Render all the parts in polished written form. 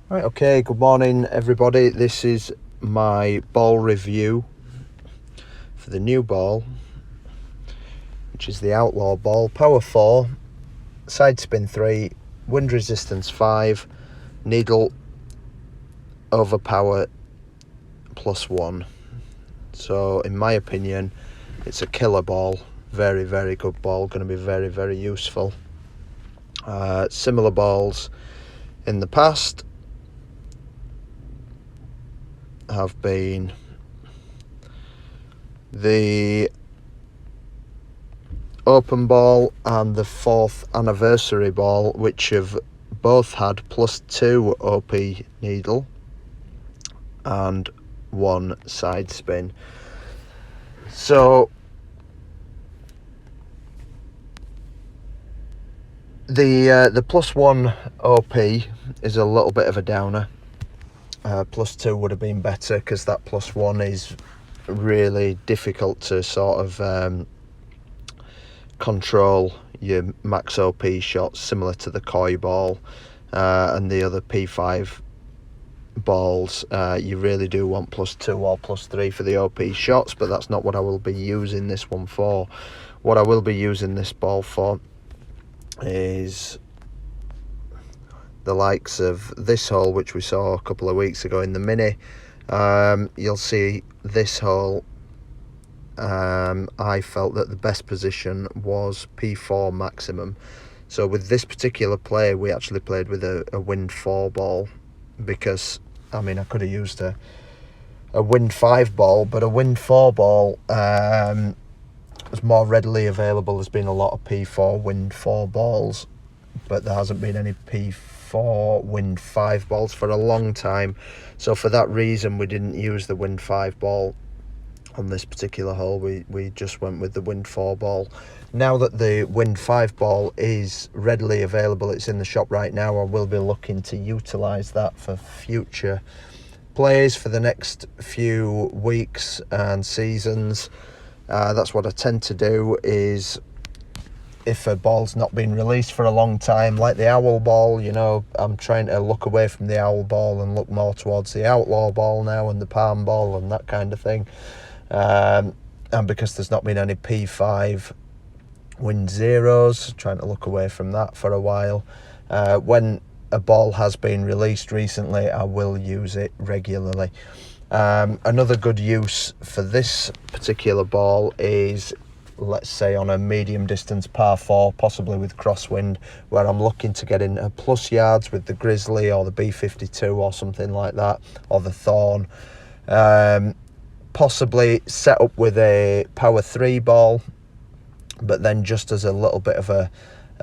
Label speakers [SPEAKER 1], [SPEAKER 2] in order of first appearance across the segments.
[SPEAKER 1] Right, okay, good morning everybody. This is my ball review for the new ball, which is the Outlaw ball. Power 4, side spin 3, wind resistance 5, needle over power +1. So in my opinion, it's a killer ball. Very, very good ball, going to be very, very useful. Similar balls in the past have been the open ball and the 4th anniversary ball, which have both had +2 OP needle and 1 side spin. So the +1 OP is a little bit of a downer. +2 would have been better because that +1 is really difficult to sort of control your max OP shots, similar to the koi ball and the other P5 balls. You really do want +2 or +3 for the OP shots, but that's not what I will be using this one for. What I will be using this ball for is the likes of this hole, which we saw a couple of weeks ago in the mini. You'll see this hole, I felt that the best position was P4 maximum. So with this particular play, we actually played with a wind 4 ball, because I mean I could have used a wind 5 ball, but a wind 4 ball was more readily available. There's been a lot of P4 wind 4 balls, but there hasn't been any P4 wind 5 balls for a long time. So for that reason, we didn't use the wind 5 ball on this particular hole. We just went with the wind 4 ball. Now that the wind 5 ball is readily available, it's in the shop right now, I will be looking to utilise that for future plays for the next few weeks and seasons. That's what I tend to do, is if a ball's not been released for a long time, like the owl ball, you know, I'm trying to look away from the owl ball and look more towards the outlaw ball now, and the palm ball and that kind of thing. And because there's not been any P5 wind zeros, trying to look away from that for a while. When a ball has been released recently, I will use it regularly. Another good use for this particular ball is, let's say, on a medium distance par 4, possibly with crosswind, where I'm looking to get into plus yards with the Grizzly or the B52 or something like that, or the Thorn. Possibly set up with a power 3 ball, but then just as a little bit of a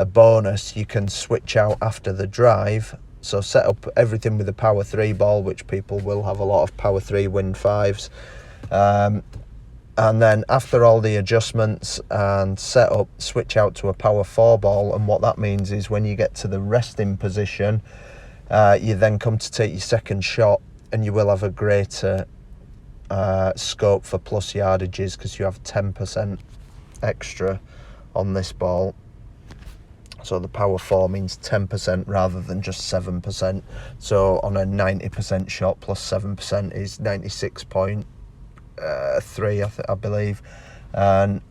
[SPEAKER 1] bonus, you can switch out after the drive. So set up everything with a power 3 ball, which people will have a lot of power 3 wind 5s. And then after all the adjustments and setup, switch out to a power 4 ball. And what that means is when you get to the resting position, you then come to take your second shot, and you will have a greater scope for plus yardages, because you have 10% extra on this ball. So the power 4 means 10% rather than just 7%. So on a 90% shot, plus 7% is 96.3, I believe. And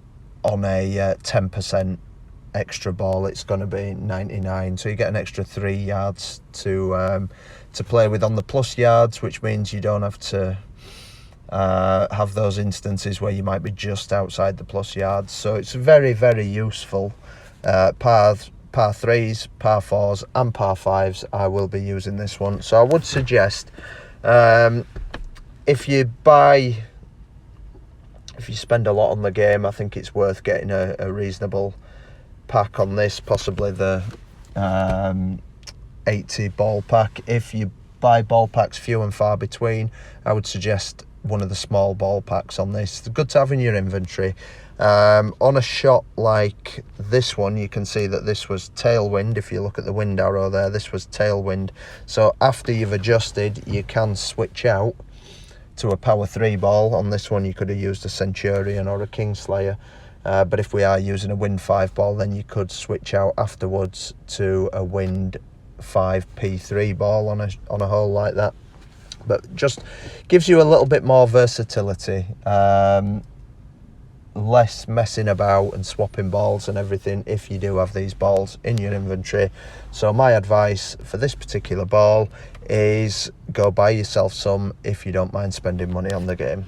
[SPEAKER 1] on a 10% extra ball, it's going to be 99. So you get an extra 3 yards to play with on the plus yards, which means you don't have to have those instances where you might be just outside the plus yards. So it's very, very useful. Par 3s, par 4s and par 5s, I will be using this one. So I would suggest, if you spend a lot on the game, I think it's worth getting a reasonable pack on this, possibly the 80 ball pack. If you buy ball packs few and far between, I would suggest one of the small ball packs on this. It's good to have in your inventory. On a shot like this one, you can see that this was tailwind. If you look at the wind arrow there, this was tailwind. So after you've adjusted, you can switch out to a power 3 ball. On this one, you could have used a Centurion or a Kingslayer. But if we are using a wind 5 ball, then you could switch out afterwards to a wind 5 P3 ball on a hole like that. But just gives you a little bit more versatility, less messing about and swapping balls and everything if you do have these balls in your inventory. So my advice for this particular ball is go buy yourself some if you don't mind spending money on the game.